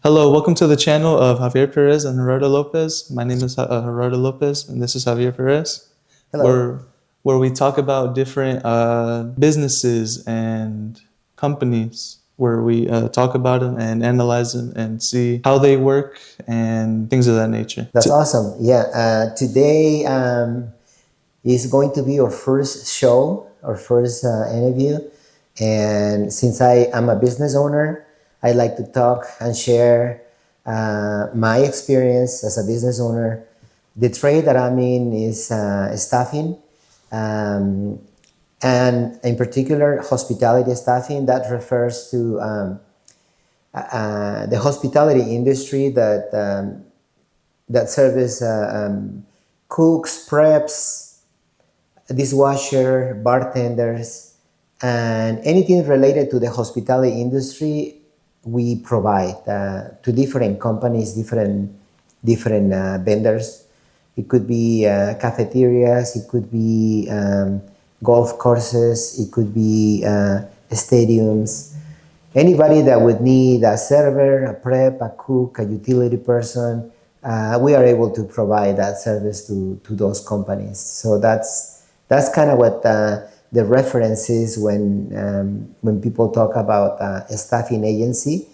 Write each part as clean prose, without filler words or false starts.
Hello, welcome to the channel of Javier Perez and Gerardo Lopez. My name is Gerardo Lopez, and this is Javier Perez, Hello. where where we talk about different businesses and companies, where we talk about them and analyze them and see how they work and things of that nature. That's awesome. Yeah. Today is going to be our first show, our first interview. And since I am a business owner, I like to talk and share my experience as a business owner. The trade that I'm in is staffing, um, and in particular, hospitality staffing. That refers to the hospitality industry that service cooks, preps, dishwasher, bartenders, and anything related to the hospitality industry. We provide to different companies, different vendors. It could be cafeterias, it could be golf courses, it could be stadiums. Anybody that would need a server, a prep, a cook, a utility person, we are able to provide that service to those companies. So that's kind of what the reference is when people talk about a staffing agency.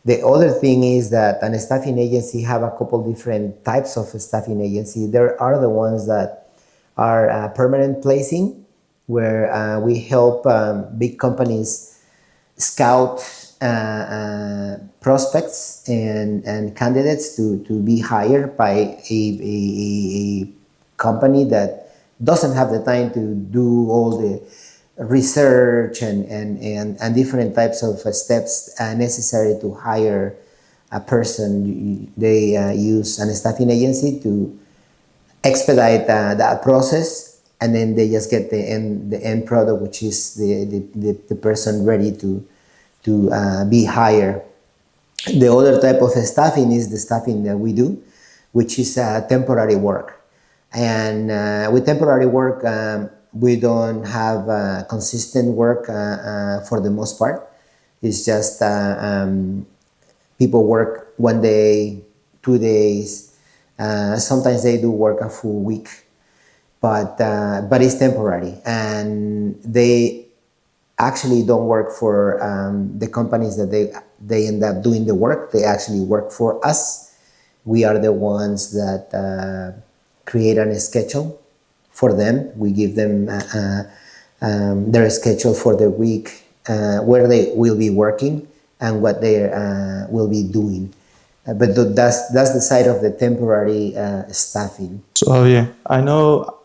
The other thing is that an staffing agency have a couple different types of staffing agency. There are the ones that are permanent placing, where we help big companies scout prospects and candidates to be hired by a company that doesn't have the time to do all the research and different types of steps necessary to hire a person. They use an staffing agency to expedite that process, and then they just get the end product, which is the person ready to be hired. The other type of staffing is the staffing that we do, which is temporary work. And with temporary work, we don't have consistent work for the most part. It's just people work one day, 2 days. Sometimes they do work a full week, but it's temporary, and they actually don't work for the companies that they end up doing the work. They actually work for us. We are the ones that create a schedule for them. We give them their schedule for the week, where they will be working and what they will be doing. But that's the side of the temporary staffing. So yeah, I know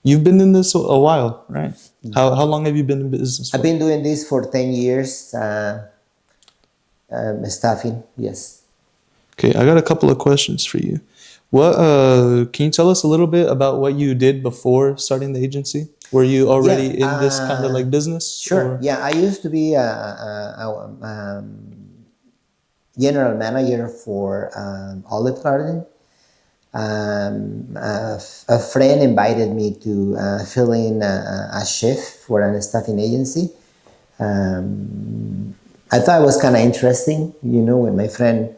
you've been in this a while, right? How long have you been in business I've for? been doing this for 10 years, staffing, yes. Okay, I got a couple of questions for you. What can you tell us a little bit about what you did before starting the agency? Were you already Yeah, in this kind of like business, sure. or? Yeah, I used to be a general manager for Olive Garden. A friend invited me to fill in a chef for an staffing agency. I thought it was kind of interesting, when my friend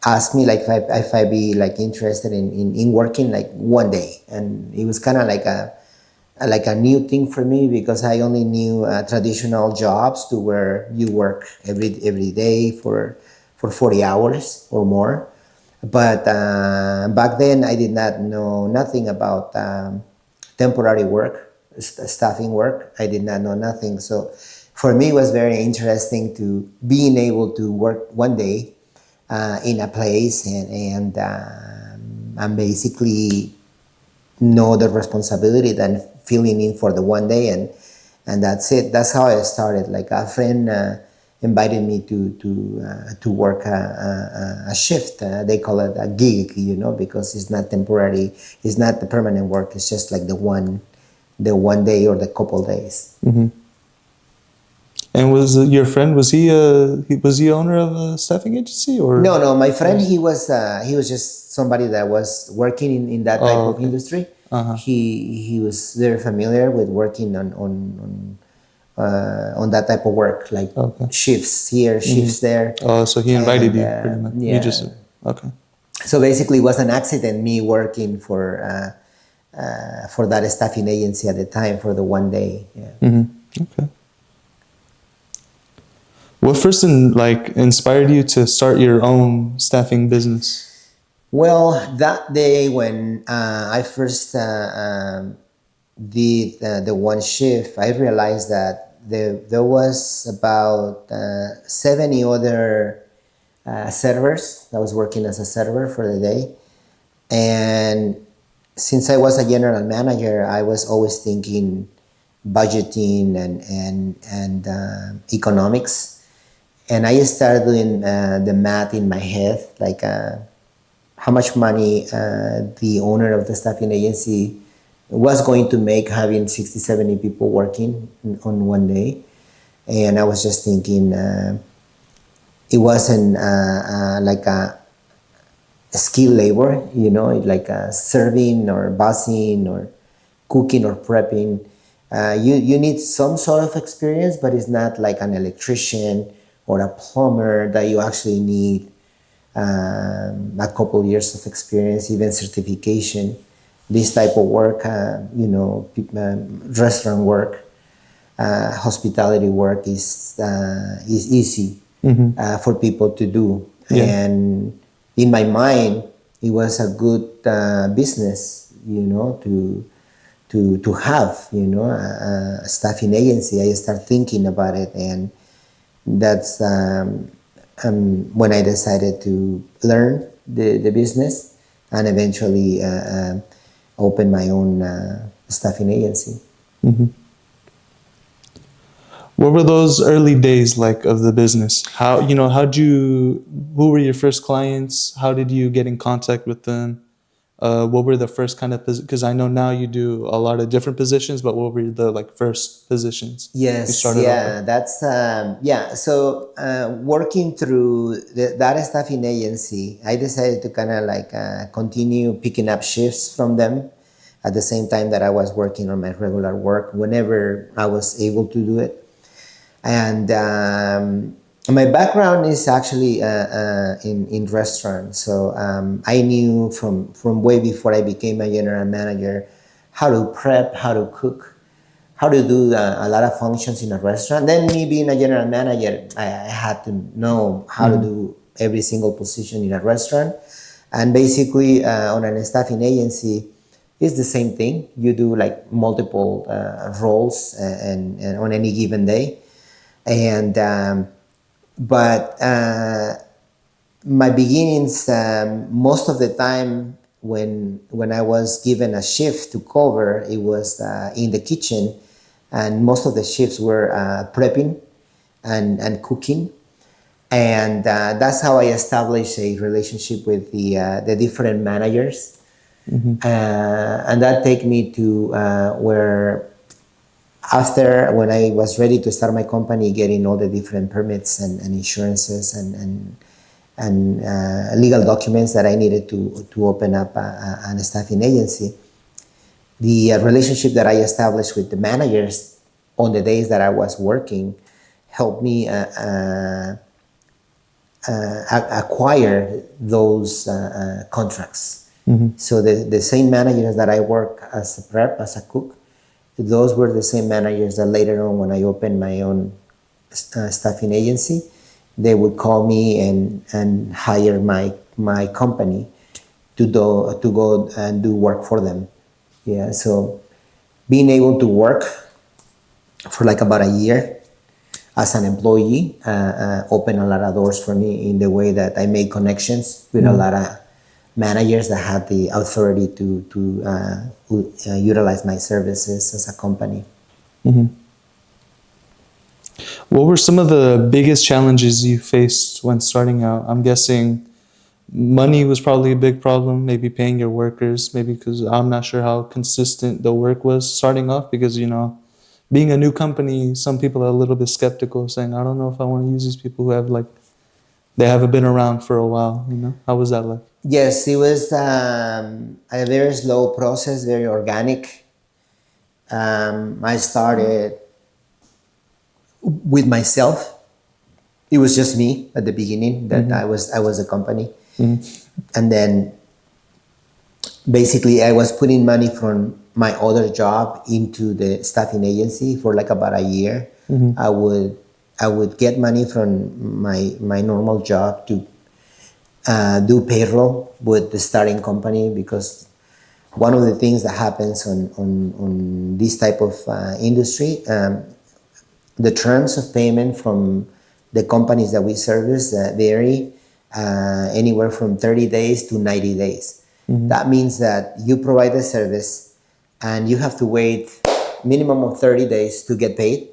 asked me like if I be like interested in working like one day, and it was kind of like a new thing for me, because I only knew traditional jobs to where you work every day for 40 hours or more. But back then I did not know nothing about temporary work, staffing work. I did not know nothing. So for me, it was very interesting to being able to work one day in a place and basically know the responsibility than filling in for the one day, and that's it. That's how I started. Like a friend invited me to work a shift. They call it a gig, because it's not temporary. It's not the permanent work. It's just like the one day or the couple days. Mhm. And was your friend, was he owner of a staffing agency, or? No, my friend, he was just somebody that was working in that type Oh, of okay. industry. Uh-huh. He was very familiar with working on on that type of work, like Okay. shifts here, shifts there, Oh, so he invited and you pretty much. You just yeah. okay. So basically, it was an accident me working for that staffing agency at the time for the one day. Yeah. Okay. What first inspired you to start your own staffing business? Well, that day when I first did the one shift, I realized that there was about 70 other servers. I was working as a server for the day. And since I was a general manager, I was always thinking budgeting and economics. And I started doing the math in my head, like how much money the owner of the staffing agency was going to make having 60, 70 people working on one day. And I was just thinking it wasn't like a skill labor, like serving or bussing or cooking or prepping. You need some sort of experience, but it's not like an electrician or a plumber that you actually need a couple years of experience, even certification. This type of work, restaurant work, hospitality work is easy for people to do. Yeah. And in my mind, it was a good business, to have, a staffing agency. I started thinking about it, and that's when I decided to learn the business and eventually open my own staffing agency. What were those early days like of the business? Who were your first clients? How did you get in contact with them? What were the first kind of, because I know now you do a lot of different positions, but what were the like first positions you Yes, started off with? yeah, that's yeah. So working through that staffing agency, I decided to kind of like continue picking up shifts from them at the same time that I was working on my regular work whenever I was able to do it. And my background is actually in restaurants, so I knew from way before I became a general manager how to prep, how to cook, how to do a lot of functions in a restaurant. Then me being a general manager, I had to know how to do every single position in a restaurant. And basically on a staffing agency, it's the same thing. You do like multiple roles and on any given day. And but my beginnings, most of the time when I was given a shift to cover, it was in the kitchen, and most of the shifts were prepping and cooking, and that's how I established a relationship with the different managers, and that take me to where after when I was ready to start my company, getting all the different permits and insurances and legal documents that I needed to open up a staffing agency. The relationship that I established with the managers on the days that I was working helped me acquire those contracts. So the same managers that I work as a prep, as a cook, those were the same managers that later on when I opened my own staffing agency, they would call me and hire my company to go and do work for them. Yeah, so being able to work for like about a year as an employee opened a lot of doors for me in the way that I made connections with a lot of managers that had the authority to utilize my services as a company. What were some of the biggest challenges you faced when starting out? I'm guessing money was probably a big problem, maybe paying your workers, maybe because I'm not sure how consistent the work was starting off because, being a new company, some people are a little bit skeptical saying, I don't know if I want to use these people who have they haven't been around for a while. How was that like? Yes, it was a very slow process, very organic. I started with myself. It was just me at the beginning that Mm-hmm. I was a company, Mm-hmm. and then basically I was putting money from my other job into the staffing agency for like about a year. Mm-hmm. I would I would get money from my normal job to do payroll with the starting company, because one of the things that happens on this type of industry, the terms of payment from the companies that we service vary anywhere from 30 days to 90 days. Mm-hmm. That means that you provide a service and you have to wait minimum of 30 days to get paid.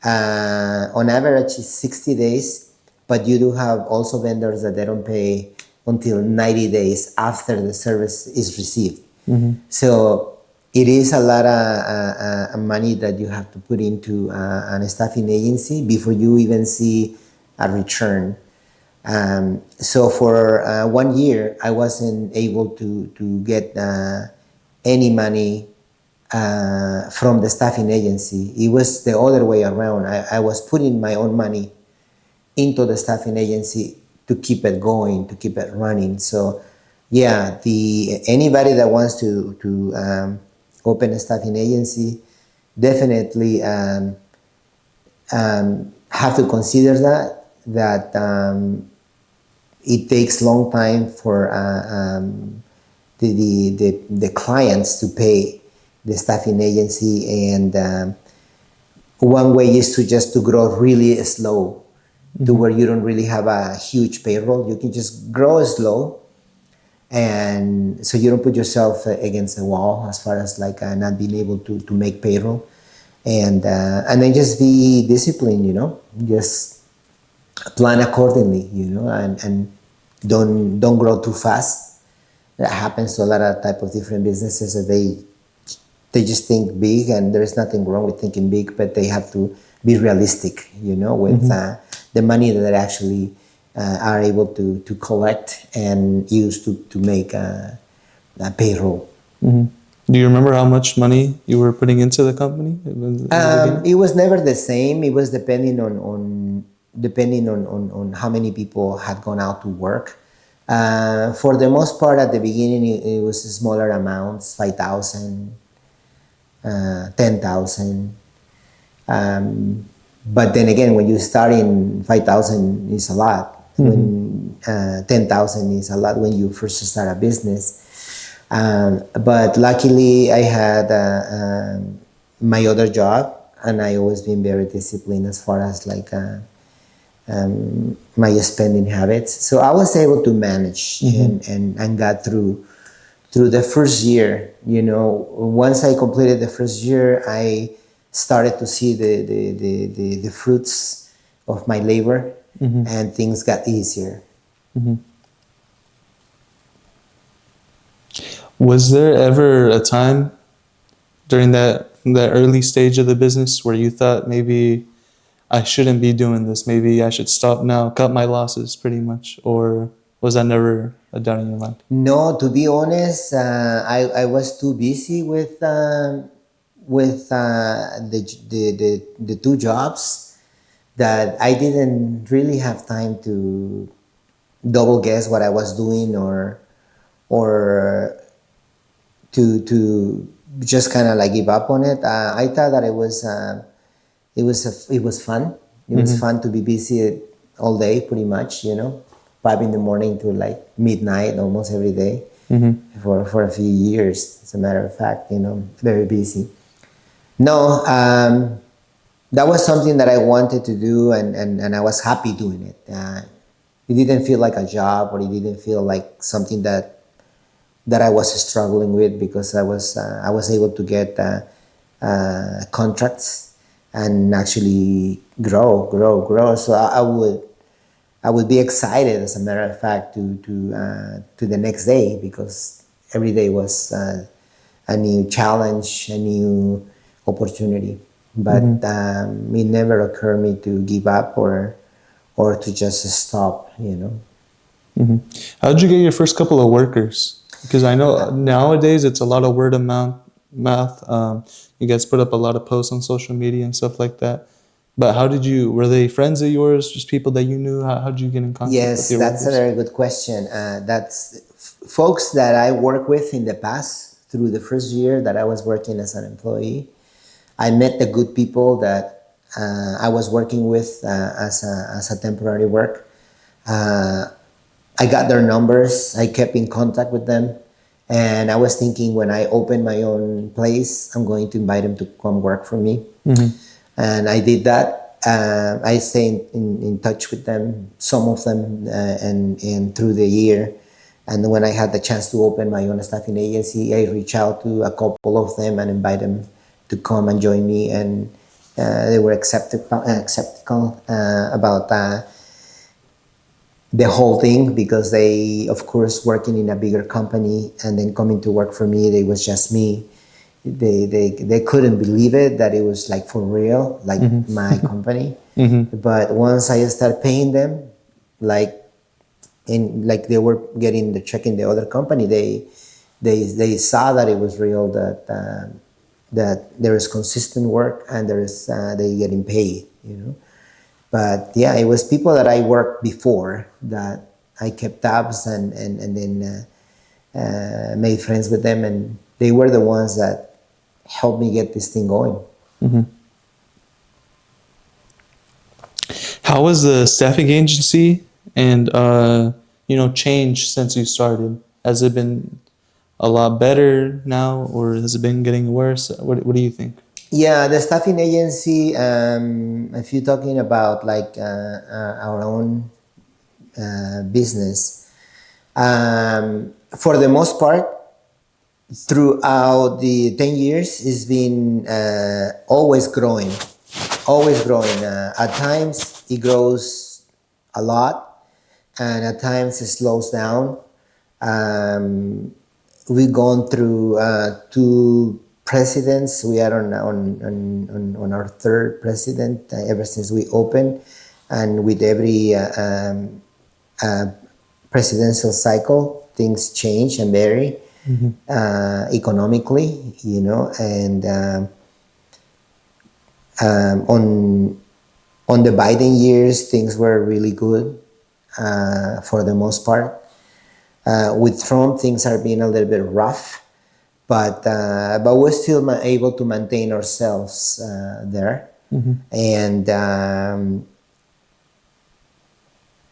On average, it's 60 days, but you do have also vendors that they don't pay until 90 days after the service is received. Mm-hmm. So it is a lot of money that you have to put into an staffing agency before you even see a return. So for 1 year, I wasn't able to get any money from the staffing agency. It was the other way around. I was putting my own money into the staffing agency to keep it going, to keep it running. So, yeah, the anybody that wants to open a staffing agency definitely have to consider that it takes long time for the clients to pay the staffing agency, and one way is to just to grow really slow, to Mm-hmm. where you don't really have a huge payroll. You can just grow slow, and so you don't put yourself against the wall as far as like not being able to make payroll, and then just be disciplined, just plan accordingly, and don't grow too fast. That happens to a lot of type of different businesses, that they just think big, and there's nothing wrong with thinking big, but they have to be realistic, with Mm-hmm. the money that they actually are able to collect and use to make a payroll. Mm-hmm. Do you remember how much money you were putting into the company in the beginning? It was never the same. It was depending on how many people had gone out to work. For the most part, at the beginning, it was smaller amounts, 5,000, 10,000. But then again, when you start in 5,000 is a lot. Mm-hmm. When 10,000 is a lot when you first start a business. But luckily, I had my other job, and I always been very disciplined as far as like my spending habits. So I was able to manage, Mm-hmm. and got through the first year. Once I completed the first year, I started to see the fruits of my labor, Mm-hmm. and things got easier. Mm-hmm. Was there ever a time during that early stage of the business where you thought maybe I shouldn't be doing this, maybe I should stop now, cut my losses pretty much, or was that never a doubt in your mind? No, to be honest, I was too busy with the two jobs, that I didn't really have time to double guess what I was doing, or to just kind of like give up on it. I thought that it was fun. It was Mm-hmm. fun to be busy all day, pretty much. 5 in the morning to like midnight, almost every day, Mm-hmm. for a few years. As a matter of fact, very busy. No, that was something that I wanted to do, and I was happy doing it. It didn't feel like a job, or it didn't feel like something that I was struggling with, because I was able to get contracts and actually grow. So I would be excited, as a matter of fact, to the next day, because every day was a new challenge, a new opportunity. But Mm-hmm. it never occurred me to give up, or to just stop. Mm-hmm. How did you get your first couple of workers? Because I know nowadays it's a lot of word of mouth. You guys put up a lot of posts on social media and stuff like that. But how did you? Were they friends of yours? Just people that you knew? How did you get in contact with Yes, your that's a workers? very good question. That's folks that I work with in the past through the first year that I was working as an employee. I met the good people that I was working with as a temporary work. Uh, I got their numbers. I kept in contact with them. And I was thinking when I open my own place, I'm going to invite them to come work for me. Mm-hmm. And I did that. I stayed in touch with them, some of them, and through the year. And when I had the chance to open my own staffing agency, I reached out to a couple of them and invite them to come and join me. And they were acceptable about the whole thing because they, of course, working in a bigger company and then coming to work for me, it was just me. They couldn't believe it that it was like for real, like my company. Mm-hmm. But once I started paying them, like in like they were getting the check in the other company, they saw that it was real, that there is consistent work and there is they getting paid, you know. But yeah, it was people that I worked before that I kept tabs and then made friends with them, and they were the ones that helped me get this thing going. Mm-hmm. How was the staffing agency and changed since you started? Has it been a lot better now, or has it been getting worse? What do you think? Yeah, the staffing agency. If you're talking about like our own business, for the most part, throughout the 10 years, it's been always growing, always growing. At times, it grows a lot, and at times it slows down. Um, we've gone through two presidents. We are on our third president ever since we opened, and with every uh, presidential cycle, things change and vary economically, you know, and on the Biden years, things were really good for the most part. With Trump, things are being a little bit rough, but we're still able to maintain ourselves there. And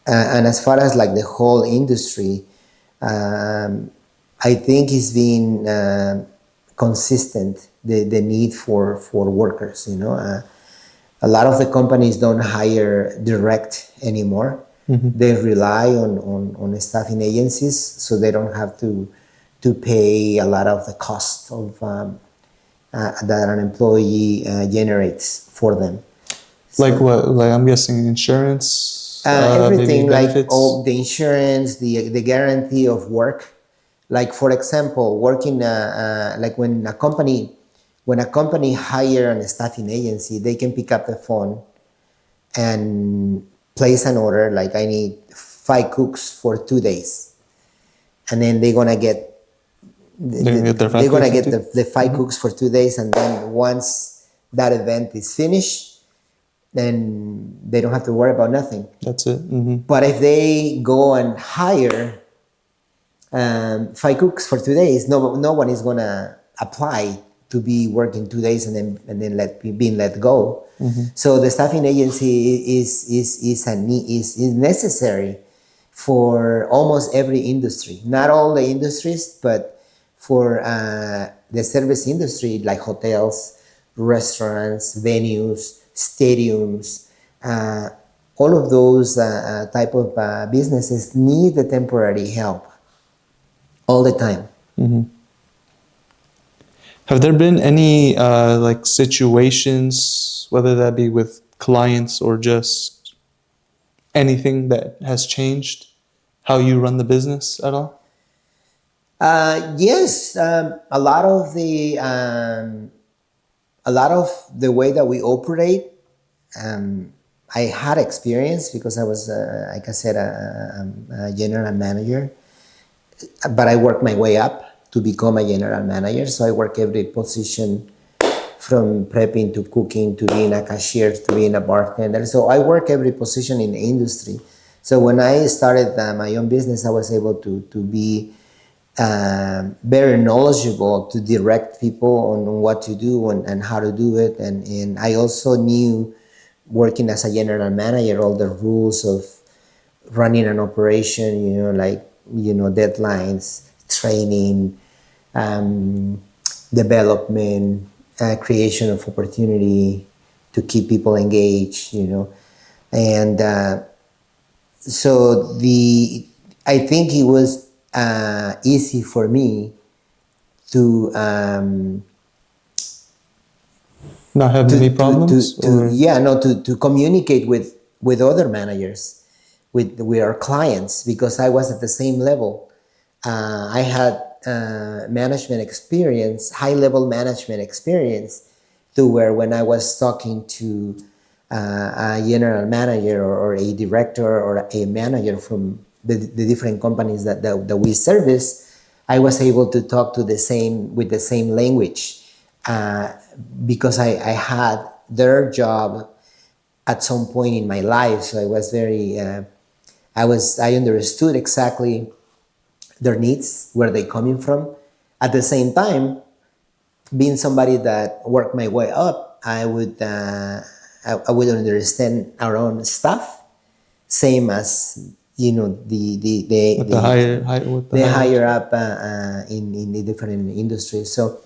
and as far as like the whole industry, I think it's been consistent the need for workers. You know, a lot of the companies don't hire direct anymore. They rely on staffing agencies, so they don't have to pay a lot of the cost of that an employee generates for them. Like So, what? Like I'm guessing insurance, maybe everything like benefits. all the insurance, the guarantee of work. Like for example, working like when a company hire a staffing agency, they can pick up the phone and place an order. Like I need 5 cooks for 2 days, and then They're gonna get their they're five gonna cooks get into. the 5 cooks for 2 days, and then once that event is finished, then they don't have to worry about nothing. That's it. Mm-hmm. But if they go and hire 5 cooks for 2 days, no one is gonna apply to be working 2 days and then being let go. So the staffing agency is necessary for almost every industry. Not all the industries, but for the service industry like hotels, restaurants, venues, stadiums. All of those type of businesses need the temporary help all the time. Have there been any like situations, whether that be with clients or just anything that has changed how you run the business at all? Yes, a lot of the way that we operate, I had experience because I was, like I said, a general manager. But I worked my way up to become a general manager. So I work every position from prepping to cooking to being a cashier to being a bartender. So I work every position in the industry. So when I started my own business, I was able to be very knowledgeable to direct people on what to do and how to do it. And I also knew, working as a general manager, all the rules of running an operation, like, deadlines, training, um, development, creation of opportunity to keep people engaged, and so I think it was easy for me to Not have many problems, or yeah, no, to communicate with other managers, with our clients, because I was at the same level. I had management experience, high level management experience, to where when I was talking to a general manager, or a director or a manager from the different companies that we service, I was able to talk to the same with the same language, uh, because I had their job at some point in my life. So I was very I understood exactly their needs, where they coming from. At the same time, being somebody that worked my way up, I would understand our own stuff, same as, with the with the the higher ups? higher up in the different industries. So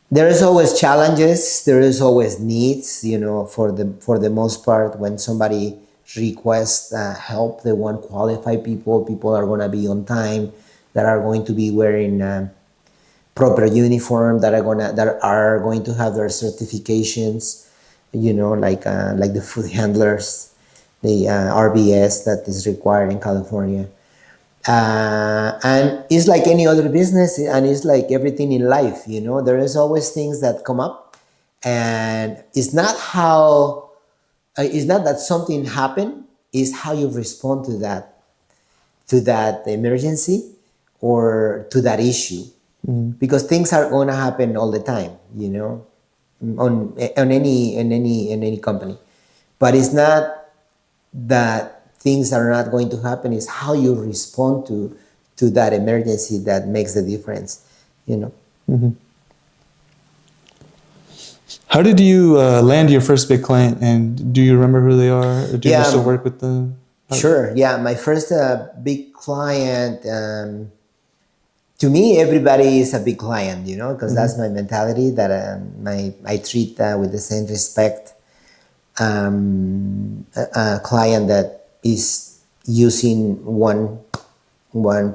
there is always challenges, there is always needs, for the most part. When somebody requests help, they want qualified people are going to be on time, that are going to be wearing proper uniform, that are going to have their certifications, like the food handlers, the RBS that is required in California. And it's like any other business, and it's like everything in life. There is always things that come up, and it's not that something happened. It's how you respond to that emergency, or to that issue, because things are going to happen all the time, on any company. But it's not that things are not going to happen, is how you respond to that emergency that makes the difference. How did you land your first big client, and do you remember who they are, or do you Yeah, still work with them? sure. Yeah, my first big client, to me, everybody is a big client, because that's my mentality, that I treat with the same respect a client that is using one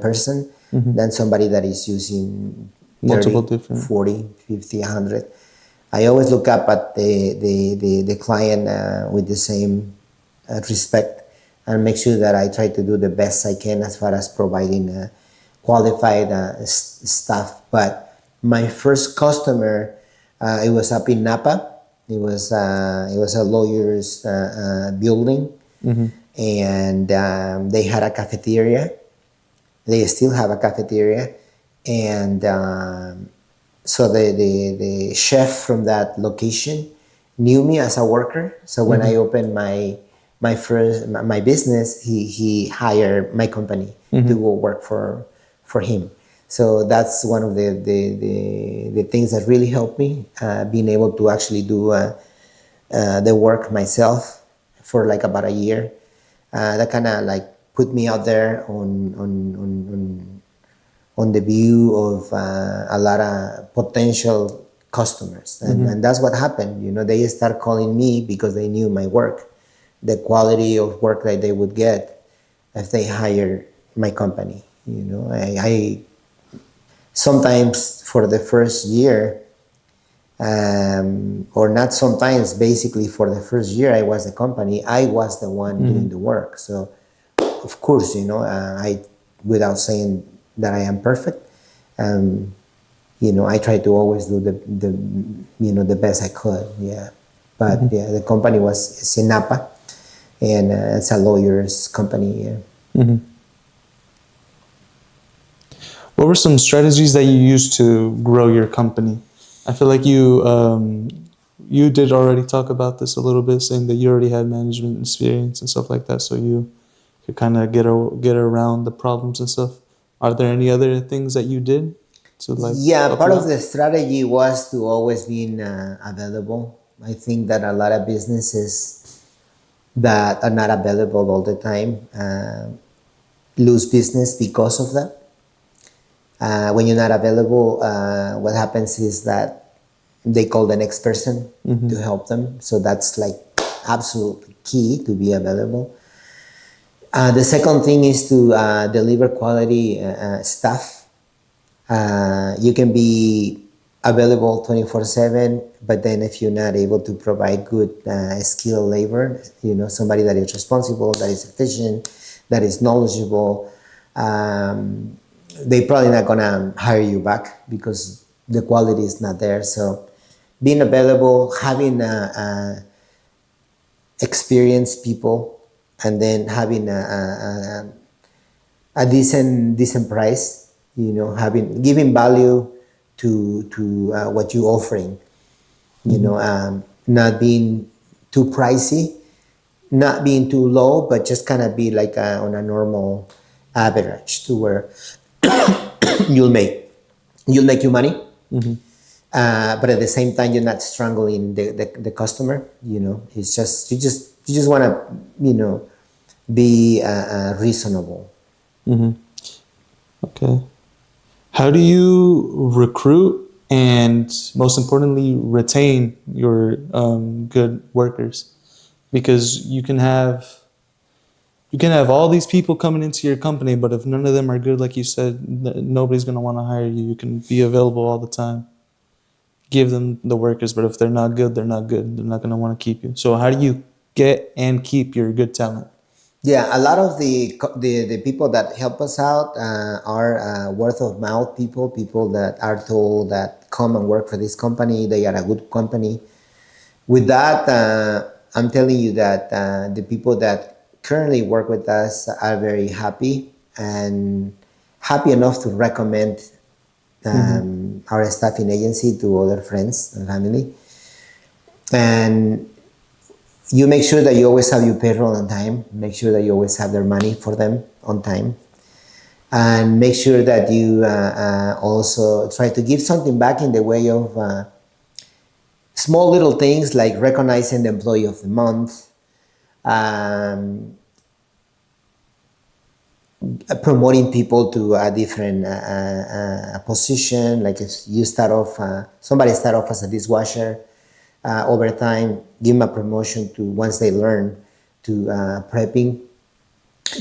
person, than somebody that is using Multiple 30, different. 40, 50, 100. I always look up at the client with the same respect, and make sure that I try to do the best I can as far as providing qualified staff. But my first customer, it was up in Napa. It was a lawyer's building, and they had a cafeteria. They still have a cafeteria, and so the chef from that location knew me as a worker. So when I opened my business, he hired my company to go work for him. So that's one of the things that really helped me, being able to actually do the work myself for like about a year. That kind of like put me out there on the view of a lot of potential customers, and that's what happened. They start calling me because they knew my work, the quality of work that they would get if they hire my company. I sometimes for the first year, or not sometimes, basically for the first year I was the company, I was the one doing the work. So of course, I, without saying that I am perfect, I try to always do the best I could. Yeah. But yeah, the company was Sinapa, and it's a lawyer's company. Yeah. What were some strategies that you used to grow your company? I feel like you did already talk about this a little bit, saying that you already had management experience and stuff like that, so you could kind of get around the problems and stuff. Are there any other things that you did to like Yeah, help part you of out? the strategy was to always be available. I think that a lot of businesses that are not available all the time lose business because of that. When you're not available, what happens is that they call the next person to help them. So that's like absolutely key to be available. The second thing is to deliver quality stuff. You can be available 24/7, but then if you're not able to provide good skilled labor, somebody that is responsible, that is efficient, that is knowledgeable, they probably not gonna hire you back because the quality is not there. So being available, having experienced people, and then having a decent price, having giving value to what you're offering, not being too pricey, not being too low, but just kind of be like on a normal average to where you'll make you'll make your money, but at the same time you're not strangling the customer. It's just you just want to be reasonable. Okay. How do you recruit and most importantly retain your good workers? Because you can have all these people coming into your company, but if none of them are good, like you said, nobody's gonna want to hire you. You can be available all the time, give them the workers, but if they're not good, they're not good. They're not gonna want to keep you. So how do you get and keep your good talent? Yeah, a lot of the people that help us out are word of mouth people that are told that come and work for this company. They are a good company. With that, I'm telling you that the people that currently work with us are very happy and happy enough to recommend our staffing agency to other friends and family. And you make sure that you always have your payroll on time. Make sure that you always have their money for them on time, and make sure that you also try to give something back in the way of small little things like recognizing the employee of the month, um, promoting people to a different position. Like if you start off, somebody start off as a dishwasher, over time, give them a promotion to once they learn to prepping,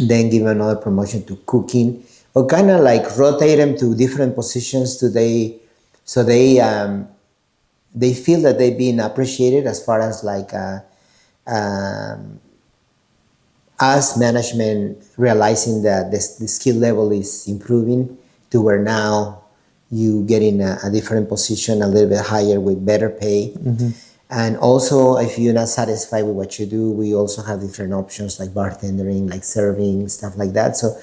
then give them another promotion to cooking, or kind of like rotate them to different positions today, so they feel that they've been appreciated as far as like us management realizing that the skill level is improving to where now you get in a different position a little bit higher with better pay. And also if you're not satisfied with what you do, we also have different options like bartending, like serving, stuff like that. So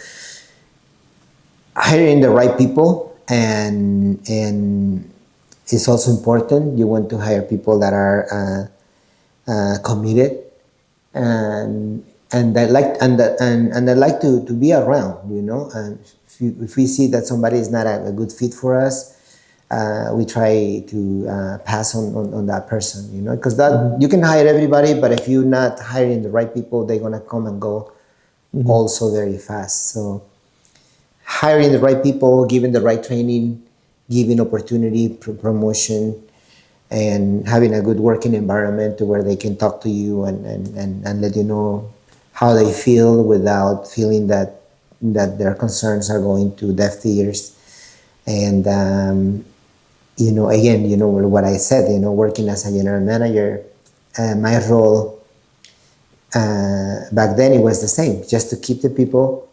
hiring the right people, and it's also important. You want to hire people that are committed, and they like and they like to be around, and if we see that somebody is not a good fit for us, we try to pass on that person, because that you can hire everybody, but if you're not hiring the right people, they're gonna come and go also very fast. So hiring the right people, giving the right training, giving opportunity, promotion, and having a good working environment to where they can talk to you and let you know how they feel without feeling that their concerns are going to deaf ears. And again, what I said, working as a general manager, my role back then, it was the same, just to keep the people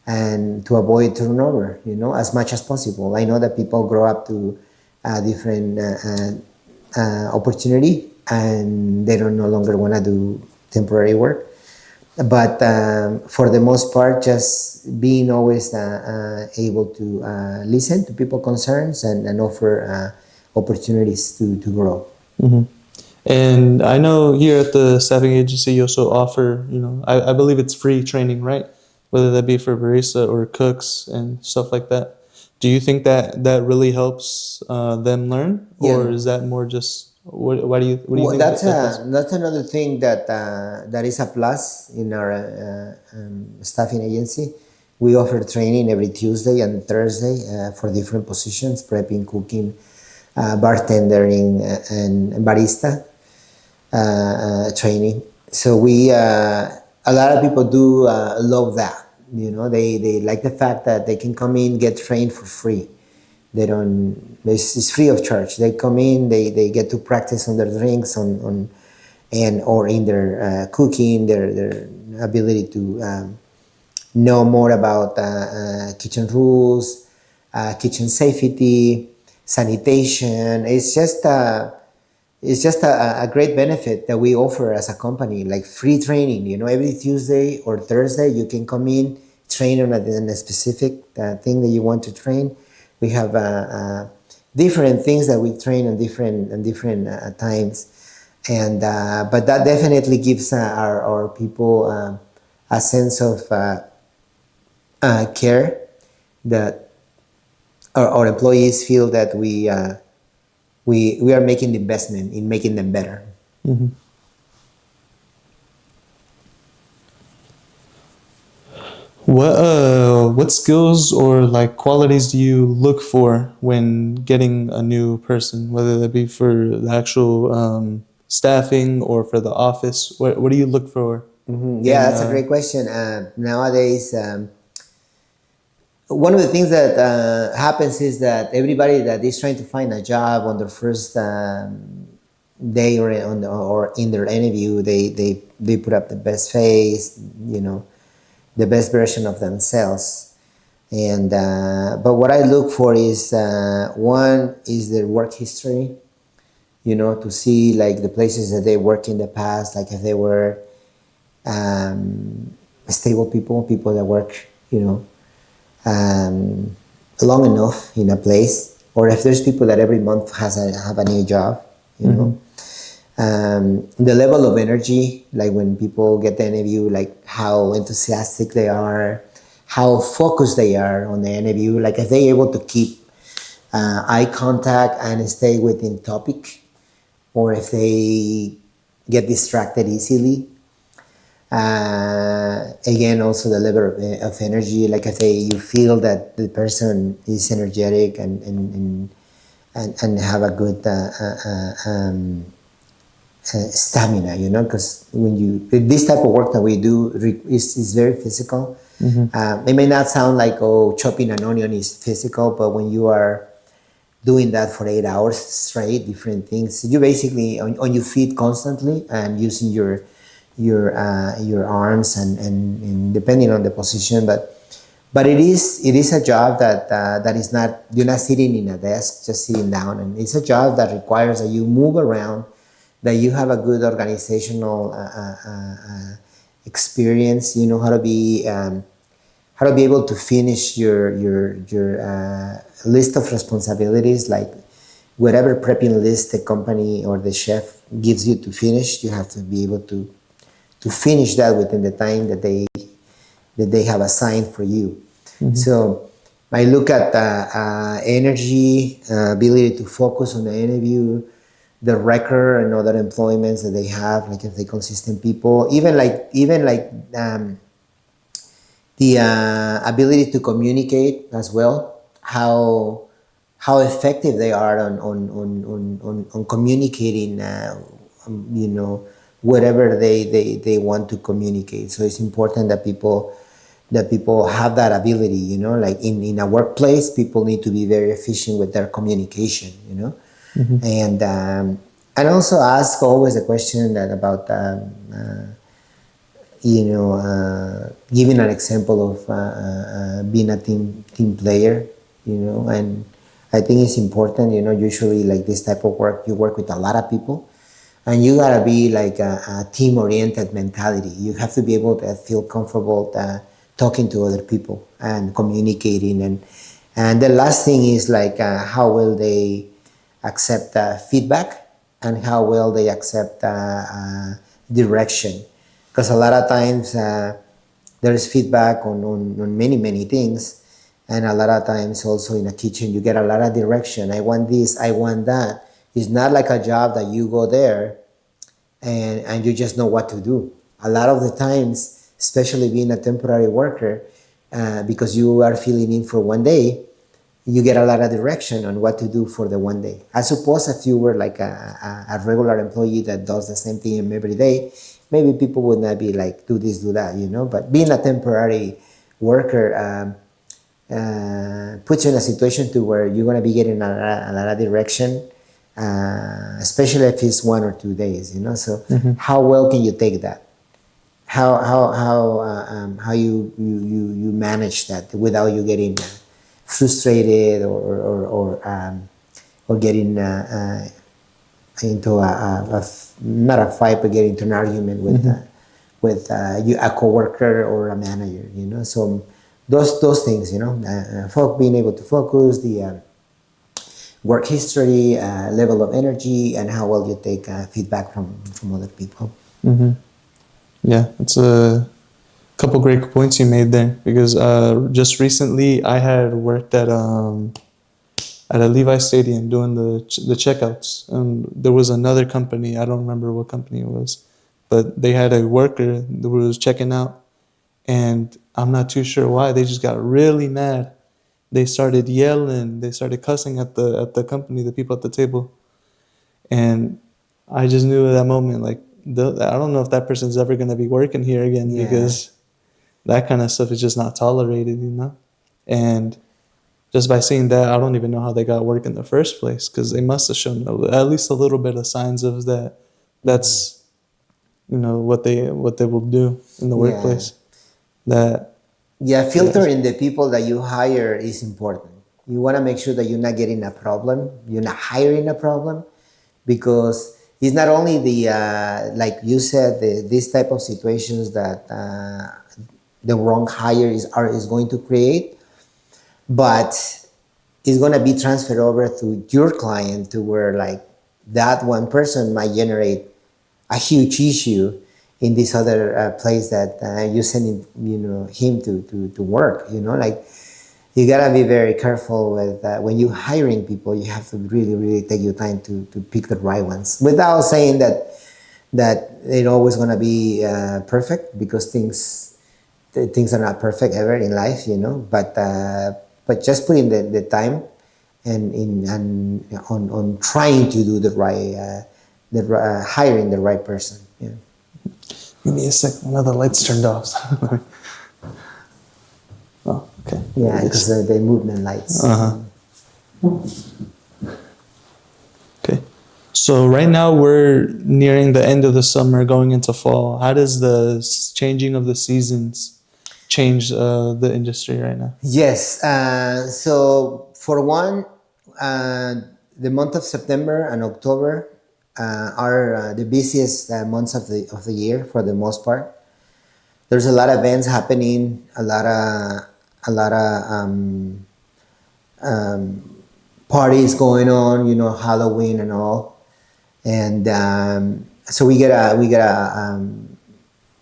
and to avoid turnover, as much as possible. I know that people grow up to a different opportunity and they don't no longer want to do temporary work. But for the most part, just being always able to listen to people's concerns and offer opportunities to grow. Hmm. And I know here at the staffing agency, you also offer, I believe it's free training, right? Whether that be for barista or cooks and stuff like that. Do you think that that really helps them learn, or Yeah. is that more just what do you Well, think that does? that's another thing that is a plus in our staffing agency. We offer training every Tuesday and Thursday for different positions: prepping, cooking, bartendering, and barista training. So we a lot of people do love that. You know, they like the fact that they can come in, get trained for free. They don't. It's free of charge. They come in. They get to practice on their drinks on and or in their cooking, their ability to know more about kitchen rules, kitchen safety, sanitation. It's just a great benefit that we offer as a company, like free training. You know, every Tuesday or Thursday, you can come in, train on a specific thing that you want to train. We have different things that we train on different times, and but that definitely gives our people a sense of care that our employees feel that we are making the investment in making them better. Hmm. What skills or like qualities do you look for when getting a new person, whether that be for the actual staffing or for the office? What do you look for Yeah, in that's a great question. Nowadays, one of the things that happens is that everybody that is trying to find a job on their first day or in their interview, they put up the best face, you know, the best version of themselves. And but what I look for is one is their work history, you know, to see like the places that they worked in the past, like if they were stable people that work, you know, long enough in a place, or if there's people that every month have a new job, you hmm know. The level of energy, like when people get the interview, like how enthusiastic they are, how focused they are on the interview, like if they're able to keep eye contact and stay within topic, or if they get distracted easily. Again, also the level of energy, like if you feel that the person is energetic and have a good stamina, you know, because when you this type of work that we do is very physical. hmm It may not sound like, oh, chopping an onion is physical, but when you are doing that for 8 hours straight, different things, you basically on your feet constantly and using your arms and depending on the position, but it is a job that is not, you're not sitting in a desk just sitting down, and it's a job that requires that you move around, that you have a good organizational experience. You know how to be able to finish your list of responsibilities, like whatever prepping list the company or the chef gives you to finish, you have to be able to finish that within the time that they have assigned for you. hmm So I look at energy, ability to focus on the interview, the record and other employments that they have, like if they consistent people, even like the ability to communicate as well, how effective they are on communicating, you know, whatever they want to communicate. So it's important that people have that ability, you know, like in a workplace, people need to be very efficient with their communication, you know. hmm And also ask always a question that about giving an example of being a team player, you know. And I think it's important, you know, usually like this type of work, you work with a lot of people, and you gotta be like a team oriented mentality. You have to be able to feel comfortable talking to other people and communicating. And the last thing is like how will they accept feedback and how well they accept direction. Because a lot of times there is feedback on many things, and a lot of times also in a kitchen you get a lot of direction. I want this, I want that. It's not like a job that you go there and you just know what to do. A lot of the times, especially being a temporary worker, because you are filling in for one day, you get a lot of direction on what to do for the one day. I suppose if you were like a regular employee that does the same thing every day, maybe people would not be like, do this, do that, you know. But being a temporary worker puts you in a situation to where you're going to be getting a lot of direction, especially if it's 1 or 2 days, you know. So how well can you take that? How you manage that without you getting frustrated or getting into not a fight, but getting into an argument with a coworker or a manager, you know. So those things, you know, being able to focus, the work history, level of energy, and how well you take feedback from other people. Yeah, it's a couple great points you made there, because just recently I had worked at a Levi Stadium doing the checkouts, and there was another company, I don't remember what company it was, but they had a worker that was checking out, and I'm not too sure why, they just got really mad. They started yelling, they started cussing at the company, the people at the table, and I just knew at that moment, like, I don't know if that person's ever going to be working here again, Yeah. because that kind of stuff is just not tolerated, you know? And just by seeing that, I don't even know how they got work in the first place, because they must have shown at least a little bit of signs of that. That's, you know, what they will do in the Yeah. workplace. That, Yeah, yeah, filtering the people that you hire is important. You want to make sure that you're not getting a problem, you're not hiring a problem, because it's not only the like you said, these type of situations that the wrong hire is going to create, but it's going to be transferred over to your client, to where like that one person might generate a huge issue in this other place that you send him, you know, him to work, you know. Like, you gotta be very careful with when you hiring people. You have to really take your time to pick the right ones, without saying that it's always gonna be perfect, because things are not perfect ever in life, you know. But just put in the time and on trying to do the right hiring the right person. Yeah. give me a second. Now the lights turned off. Oh, okay. There Yeah, it because is. the movement lights. Okay. So right now we're nearing the end of the summer, going into fall. How does the changing of the seasons change the industry right now? Yes. So for one, uh, the month of September and October are the busiest months of the year for the most part. There's a lot of events happening, a lot of parties going on. You know, Halloween and all, and so we get a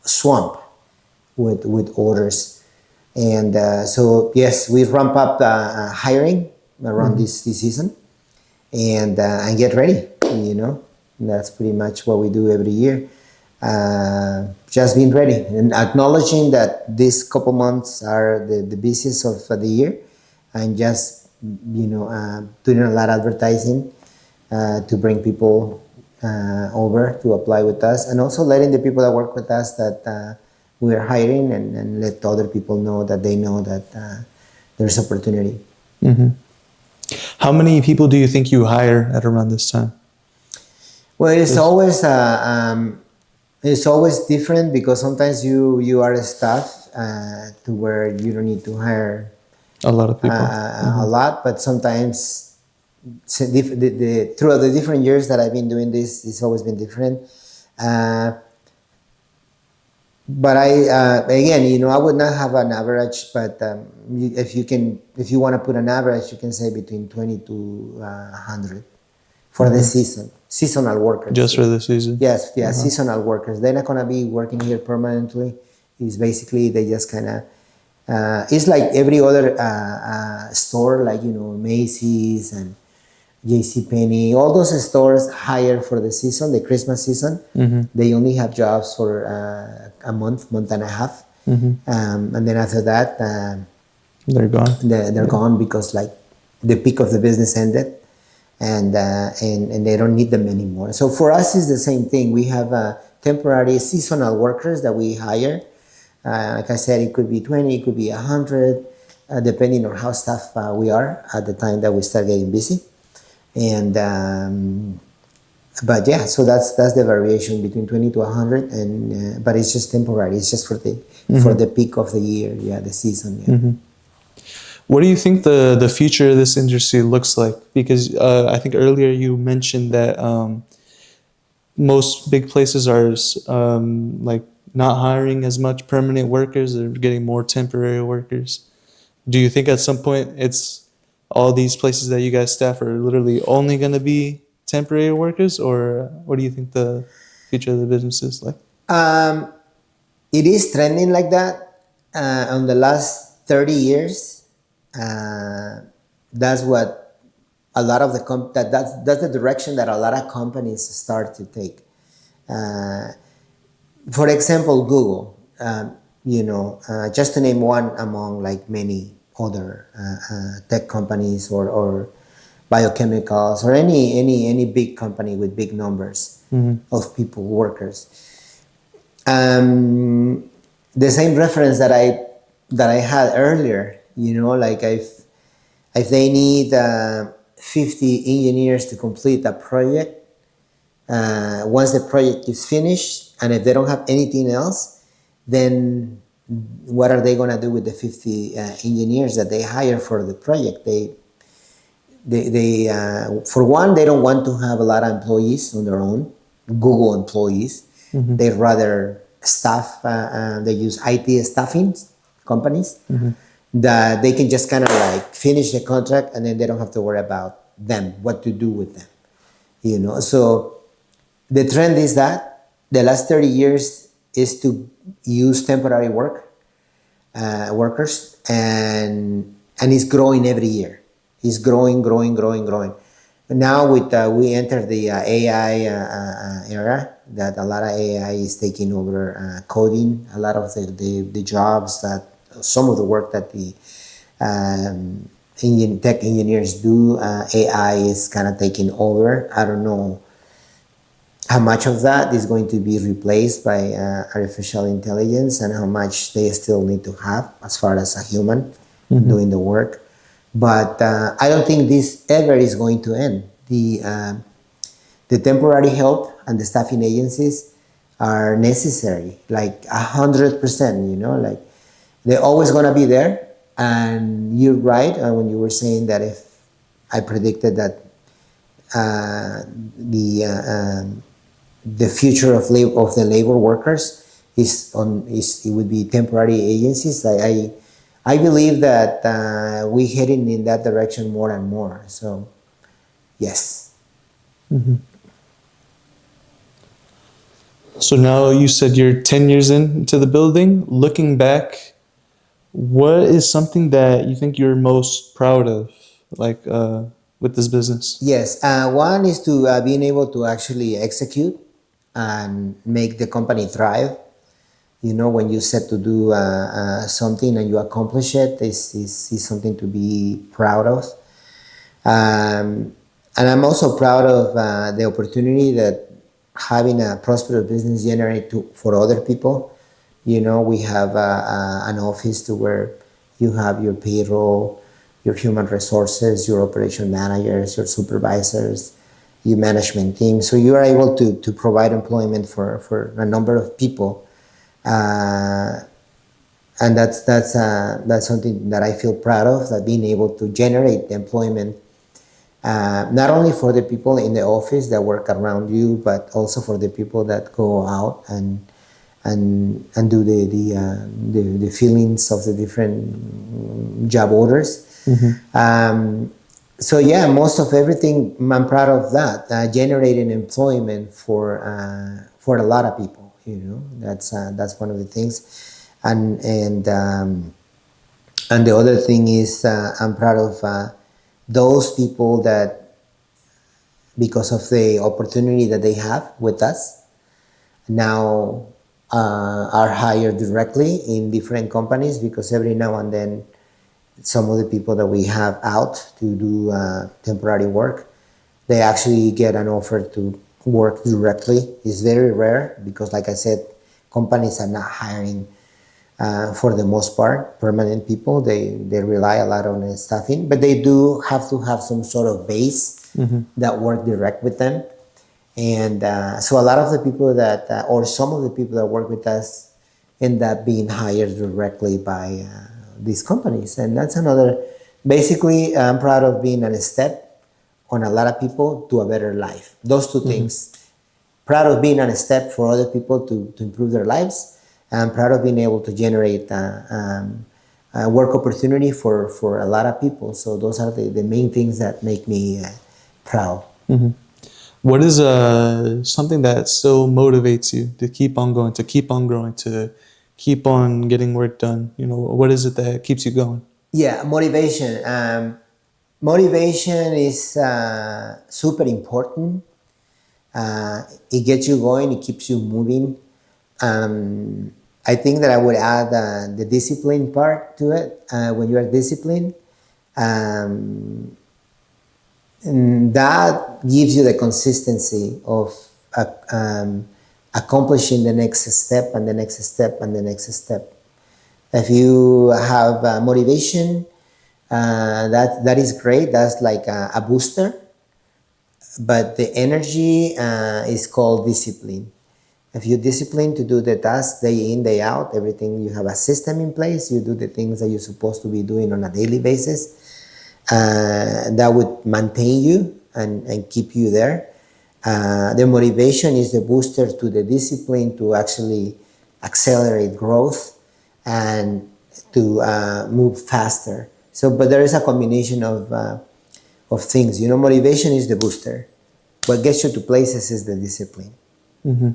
swamp with orders. And so yes, we ramp up hiring around this season, and get ready. You know, and that's pretty much what we do every year. Just being ready and acknowledging that these couple months are the busiest of the year, and just, you know, doing a lot of advertising to bring people over to apply with us, and also letting the people that work with us that we are hiring, and let other people know that they know that there's opportunity. How many people do you think you hire at around this time? Well, There's it's always different, because sometimes you are a staff to where you don't need to hire a lot of people. a lot, but sometimes throughout the different years that I've been doing this, it's always been different. Uh, but I again, you know, I would not have an average, but if you want to put an average, you can say between 20 to 100. for the season, seasonal workers. Just for the season. Yes, yeah, seasonal workers. They're not gonna be working here permanently. It's basically they just kind of. It's like every other store, like Macy's and J.C. Penney. All those stores hire for the season, the Christmas season. They only have jobs for a month and a half, and then after that, They're gone. they're gone because like the peak of the business ended, and they don't need them anymore. So for us, it's the same thing. We have temporary seasonal workers that we hire. Like I said, it could be 20, it could be 100, depending on how staffed we are at the time that we start getting busy. And but yeah, so that's the variation between 20 to 100, and but it's just temporary. It's just for the peak of the year, yeah, the season. Yeah. What do you think the future of this industry looks like? Because I think earlier you mentioned that most big places are like not hiring as much permanent workers; they're getting more temporary workers. Do you think at some point it's all these places that you guys staff are literally only going to be temporary workers, or what do you think the future of the business is like? Um, it is trending like that. On the last 30 years, that's what a lot of the that's the direction that a lot of companies start to take. Uh, for example, Google, just to name one among like many other tech companies or biochemicals or any big company with big numbers of people, workers. The same reference that I had earlier, like if they need 50 engineers to complete a project, once the project is finished, and if they don't have anything else, then what are they going to do with the 50 engineers that they hire for the project? They for one, they don't want to have a lot of employees on their own, Google employees. They rather staff, they use IT staffing companies that they can just kind of like finish the contract, and then they don't have to worry about them, what to do with them. So the trend is that the last 30 years is to use temporary workers, and it's growing every year. It's growing. Now we enter the AI era, that a lot of AI is taking over coding. A lot of the jobs, that some of the work that the tech engineers do, AI is kind of taking over. I don't know how much of that is going to be replaced by artificial intelligence, and how much they still need to have as far as a human doing the work. But I don't think this ever is going to end. The temporary help and the staffing agencies are necessary, like 100%. Like they're always gonna be there. And you're right when you were saying that if I predicted that the future of the labor workers it would be temporary agencies. I believe that we're heading in that direction more and more. So, yes. So now you said you're 10 years into the building. Looking back, what is something that you think you're most proud of, like with this business? Yes. One is to being able to actually execute and make the company thrive. When you set to do something and you accomplish it, is something to be proud of. And I'm also proud of the opportunity that having a prosperous business generate for other people. We have an office to where you have your payroll, your human resources, your operation managers, your supervisors, your management team. So you are able to provide employment for a number of people. And that's something that I feel proud of, that being able to generate employment, not only for the people in the office that work around you, but also for the people that go out and do the fillings of the different job orders. So yeah, most of everything I'm proud of that, generating employment for a lot of people. That's one of the things, and and the other thing is I'm proud of those people that, because of the opportunity that they have with us, now are hired directly in different companies, because every now and then some of the people that we have out to do temporary work, they actually get an offer to work directly. It's very rare because, like I said, companies are not hiring for the most part permanent people. They rely a lot on staffing, but they do have to have some sort of base that work direct with them. And so a lot of the people that, or some of the people that work with us, end up being hired directly by these companies. And that's another, basically, I'm proud of being a step on a lot of people to a better life. Those two Mm-hmm. things. Proud of being on a step for other people to improve their lives. I'm proud of being able to generate work opportunity for a lot of people. So those are the main things that make me proud. Mm-hmm. What is something that still motivates you to keep on going, to keep on growing, to keep on getting work done? What is it that keeps you going? Yeah, motivation. Motivation is super important. It gets you going. It keeps you moving. I think that I would add the discipline part to it. When you are disciplined, um, and that gives you the consistency of uh, um, accomplishing the next step and the next step and the next step. If you have motivation, that is great. That's like a booster. But the energy is called discipline. If you're disciplined to do the task day in, day out, everything, you have a system in place, you do the things that you're supposed to be doing on a daily basis, that would maintain you and keep you there. The motivation is the booster to the discipline to actually accelerate growth and to move faster. So, but there is a combination of things. Motivation is the booster. What gets you to places is the discipline. Mm-hmm.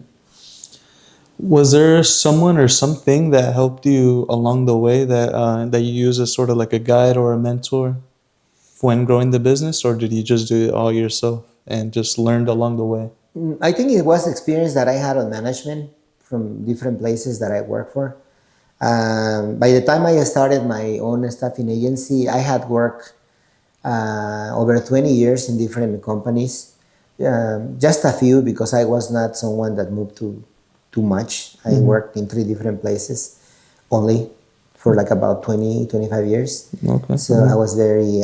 Was there someone or something that helped you along the way that you use as sort of like a guide or a mentor when growing the business, or did you just do it all yourself and just learned along the way? I think it was experience that I had on management from different places that I worked for. By the time I started my own staffing agency, I had worked over 20 years in different companies. Just a few, because I was not someone that moved too much. I Mm-hmm. worked in 3 different places only for like about 20, 25 years. Okay. So I was very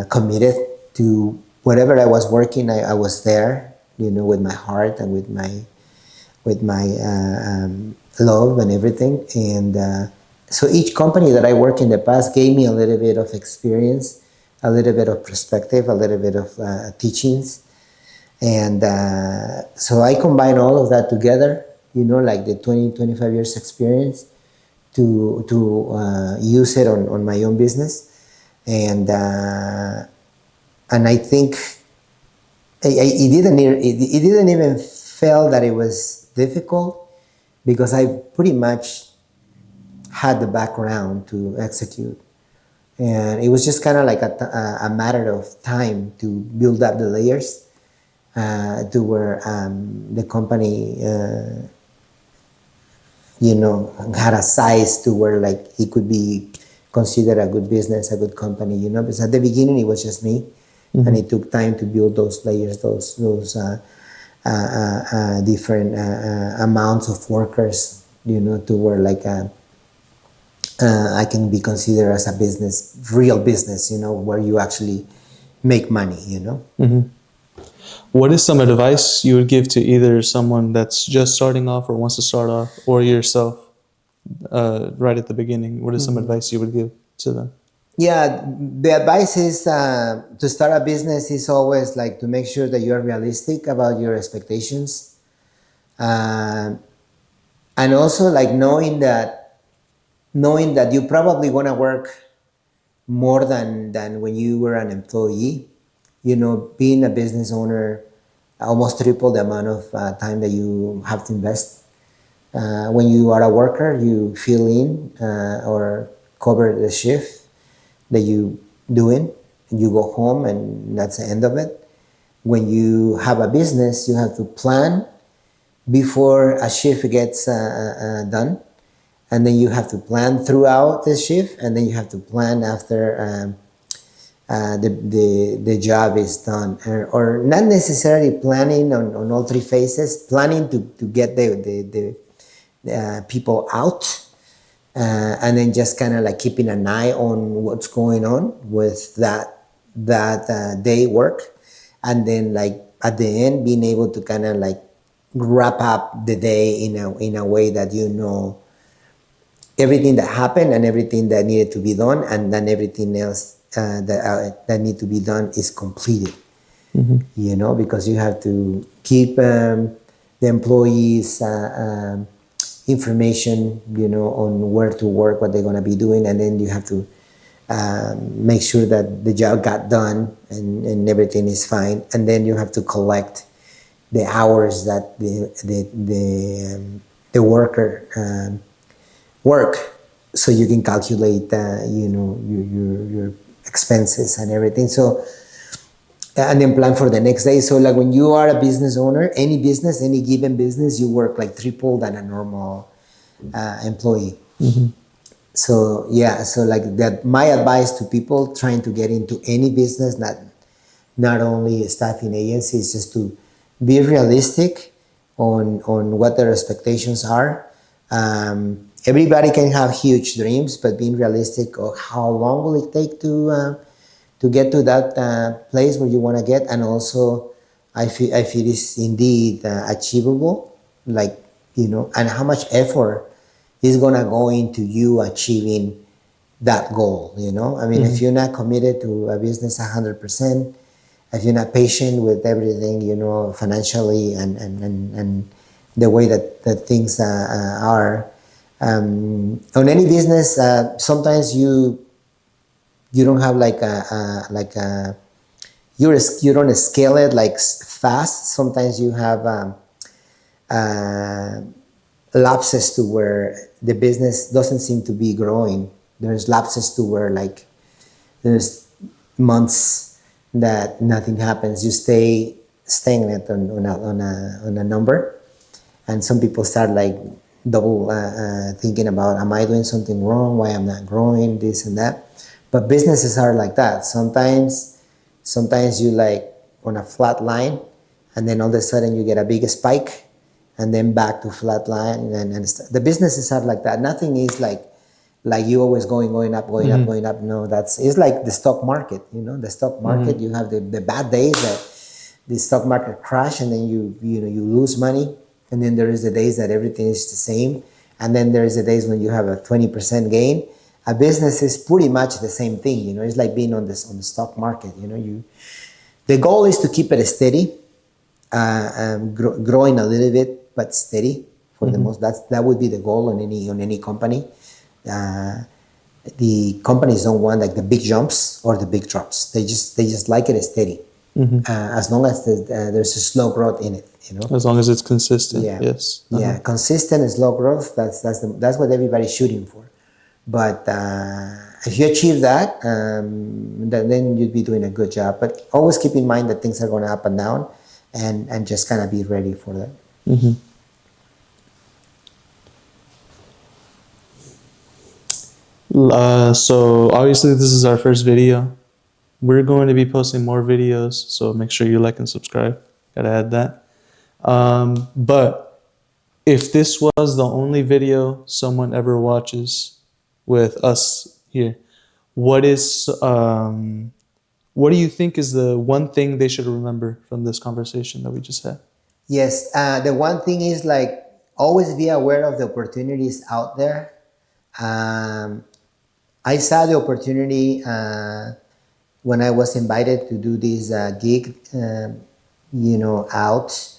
committed to whatever I was working. I was there, with my heart and with my love and everything. And so each company that I worked in the past gave me a little bit of experience, a little bit of perspective, a little bit of teachings. And so I combine all of that together, like the 20, 25 years experience to use it on my own business. And I think it didn't even feel that it was difficult, because I pretty much had the background to execute. And it was just kind of like a matter of time to build up the layers to where the company, had a size to where like it could be considered a good business, a good company, because at the beginning it was just me, and Mm-hmm. it took time to build those layers, those different amounts of workers, to where like I can be considered as a business, real business, where you actually make money. Mm-hmm. What is some advice you would give to either someone that's just starting off or wants to start off, or yourself right at the beginning? What is some advice you would give to them? Yeah, the advice is to start a business is always like to make sure that you're realistic about your expectations, um, and also like knowing that you probably want to work more than when you were an employee. Being a business owner almost triple the amount of time that you have to invest. When you are a worker, you fill in or cover the shift that you doing, and you go home, and that's the end of it. When you have a business, you have to plan before a shift gets done, and then you have to plan throughout the shift, and then you have to plan after the job is done, or not necessarily planning on all three phases, planning to get the people out, and then just kind of like keeping an eye on what's going on with that day work, and then like at the end being able to kind of like wrap up the day in a way that everything that happened and everything that needed to be done, and then everything else that need to be done is completed. Because you have to keep the employees information, on where to work, what they're going to be doing, and then you have to make sure that the job got done, and everything is fine, and then you have to collect the hours that the worker work, so you can calculate your expenses and everything. So and then plan for the next day. So like when you are a business owner, any business, any given business, you work like triple than a normal employee. So yeah, so like that, my advice to people trying to get into any business, not only staffing agencies, just to be realistic on what their expectations are. Everybody can have huge dreams, but being realistic of how long will it take to get to that place where you want to get, and also if it is indeed achievable, like and how much effort is gonna go into you achieving that goal. I mean, if you're not committed to a business 100%, if you're not patient with everything, financially and the way that things are, on any business, sometimes you don't have like a you don't scale it like fast. Sometimes you have uh, lapses to where the business doesn't seem to be growing. There's lapses to where like there's months that nothing happens. You stay stagnant on a number, and some people start like double thinking about, am I doing something wrong? Why I'm not growing? This and that. But businesses are like that. Sometimes you like on a flat line, and then all of a sudden you get a big spike, and then back to flat line, and the businesses are like that. Nothing is like you always going up, going up. No, it's like the stock market. The stock market, you have the bad days that the stock market crash, and then you lose money, and then there is the days that everything is the same, and then there is the days when you have a 20% gain. A business is pretty much the same thing. It's like being on the stock market. The goal is to keep it steady, growing a little bit but steady for the most. That would be the goal on any company. The companies don't want like the big jumps or the big drops. They just like it steady, as long as there's a slow growth in it. As long as it's consistent. Yeah. Yes. Yeah, consistent and slow growth. That's what everybody's shooting for. But if you achieve that, then you'd be doing a good job. But always keep in mind that things are going up and down, and just kind of be ready for that. So obviously this is our first video. We're going to be posting more videos, so make sure you like and subscribe. Gotta add that. But if this was the only video someone ever watches with us here, what do you think is the one thing they should remember from this conversation that we just had? Yes, the one thing is like always be aware of the opportunities out there. I saw the opportunity when I was invited to do this gig, out.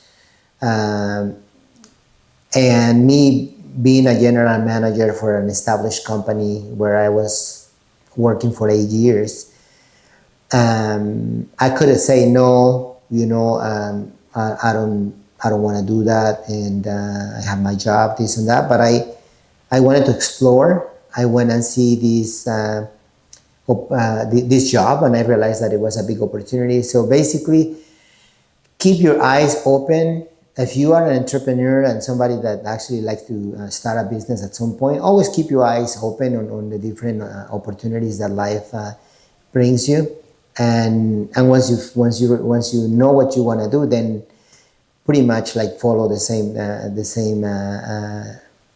Um, and me being a general manager for an established company where I was working for 8 years. I couldn't say no, I don't want to do that, and I have my job, this and that. But I wanted to explore. I went and see this job, and I realized that it was a big opportunity. So basically, keep your eyes open. If you are an entrepreneur and somebody that actually likes to start a business at some point, always keep your eyes open on the different opportunities that life brings you. And once you know what you want to do, then pretty much like follow the same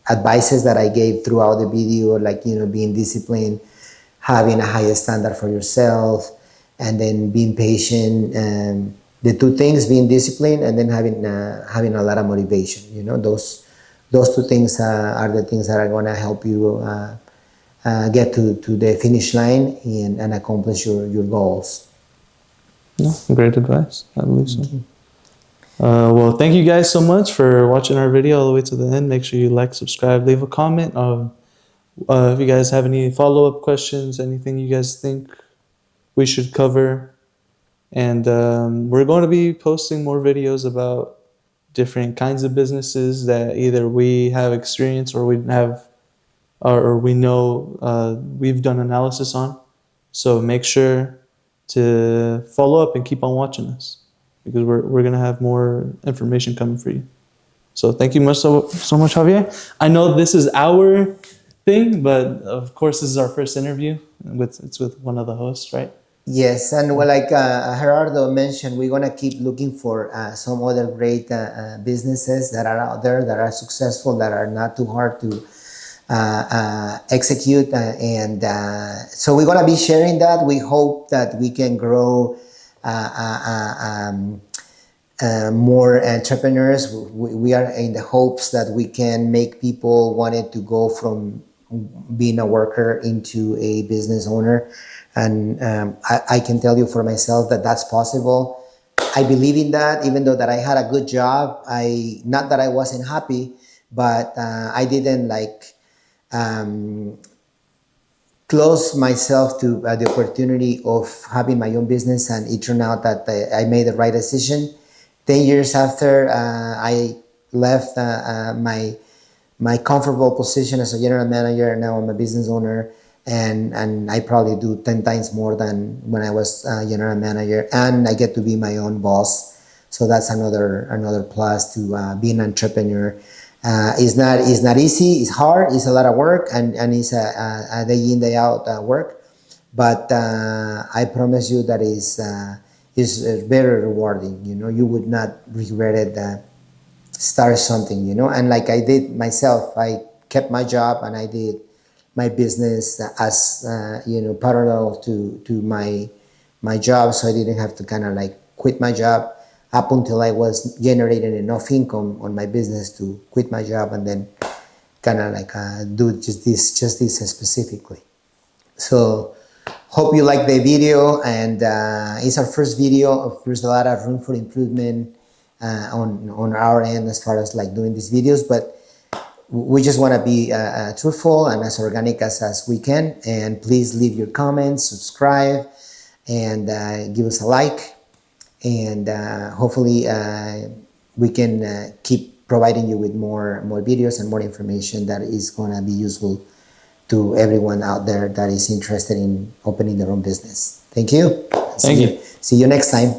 advices that I gave throughout the video, like being disciplined, having a higher standard for yourself, and then being patient. The two things: being disciplined and then having a lot of motivation. Those two things are the things that are going to help you get to the finish line and accomplish your goals. Yeah, great advice. I believe so. Well, thank you guys so much for watching our video all the way to the end. Make sure you like, subscribe, leave a comment. If you guys have any follow-up questions, anything you guys think we should cover. And we're going to be posting more videos about different kinds of businesses that either we have experience or we know we've done analysis on. So make sure to follow up and keep on watching us, because we're gonna have more information coming for you. So thank you so much, Javier. I know this is our thing, but of course this is our first interview. It's with one of the hosts, right? Yes, and well, like Gerardo mentioned, we're gonna keep looking for some other great businesses that are out there, that are successful, that are not too hard to execute, and so we're gonna be sharing that. We hope that we can grow more entrepreneurs. We are in the hopes that we can make people wanted to go from being a worker into a business owner. And I can tell you for myself that that's possible. I believe in that, even though that I had a good job. Not that I wasn't happy, but I didn't close myself to the opportunity of having my own business, and it turned out that I made the right decision. 10 years after I left my comfortable position as a general manager, now I'm a business owner, and I probably do 10 times more than when I was general manager, and I get to be my own boss. So that's another plus to being an entrepreneur. It's not easy. It's hard. It's a lot of work, and it's a day in, day out work. But I promise you that is very rewarding. You would not regret it. Start something, and like I did myself, I kept my job and I did my business as parallel to my job, so I didn't have to kind of like quit my job up until I was generating enough income on my business to quit my job and then kind of like do just this specifically. So hope you like the video, and it's our first video. There's a lot of room for improvement on our end as far as like doing these videos, but we just want to be truthful and as organic as we can. And please leave your comments, subscribe, and give us a like, and hopefully we can keep providing you with more videos and more information that is going to be useful to everyone out there that is interested in opening their own business. Thank you. Thank you. See you next time.